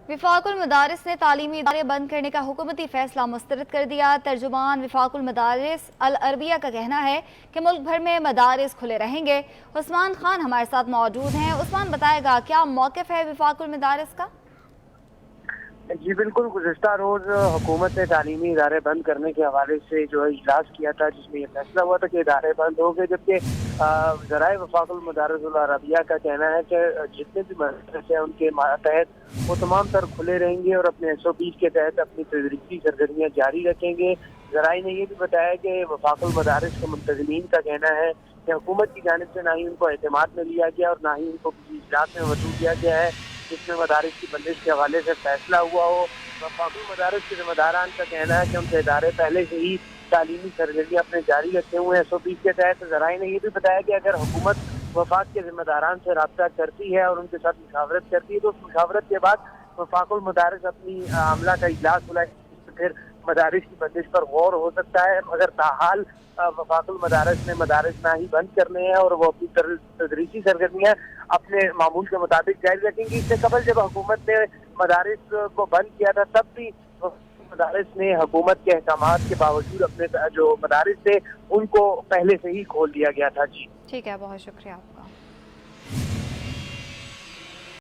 वफाकुल मदारिस ने तालीमी इदारे बंद करने का हुकूमती फैसला मुस्तरद कर दिया। तर्जुमान वफाकुल मदारिस अल अरबिया का कहना है कि मुल्क भर में मदारिस खुले रहेंगे। उस्मान खान हमारे साथ मौजूद हैं। उस्मान, बताएगा क्या मौक़िफ़ है वफाकुल मदारिस का? जी बिल्कुल, गुज़िश्ता रोज़ हुकूमत ने तालीमी इदारे बंद करने के हवाले से जो है इजलास किया था, जिसमें यह फैसला हुआ था कि इदारे बंद हो गए। जबकि ज़राए वफाकुल मदारिस अल अरबिया का कहना है कि जितने भी मदरसे हैं उनके तहत वो तमाम तर खुले रहेंगे और अपने SOP के तहत अपनी तदरीसी सरगर्मियाँ जारी रखेंगे। ज़राए ने यह भी बताया कि वफाकुल मदारिस के मुंतज़मीन का कहना है कि हुकूमत की जानिब से ना ही उनको एतमाद में लिया गया और ना ही उनको किसी इजलास में मदऊ किया गया है जिसमें मदारिस की बंदिश के हवाले से फैसला हुआ हो। वफाकुल मदारिस के ज़िम्मेदारान का कहना है कि उनके इदारे पहले से ही तालीमी सरगर्मियाँ अपने जारी रखे हुए हैं SOP के तहत। ज़राए ने यह भी बताया कि अगर हुकूमत वफाक के ज़िम्मेदारान से रब्ता करती है और उनके साथ मुशावरत करती है तो उस मुशावरत के बाद वफाकुल मदारिस अपनी अमला का इजलास बुलाए फिर मदारिस की बंदिश पर गौर हो सकता है। मगर ताहाल वफाकुल मदारिस ने मदारिस ना ही बंद करने हैं और वो अपनी तदरीसी सरगर्मियाँ अपने मामूल के मुताबिक जारी रखेंगी। इससे कबल जब हुकूमत ने मदारिस को बंद किया था तब भी मदारिस ने हुकूमत के अहकामात के बावजूद अपने जो मदारिस थे उनको पहले से ही खोल दिया गया था। जी ठीक है, बहुत शुक्रिया आपका।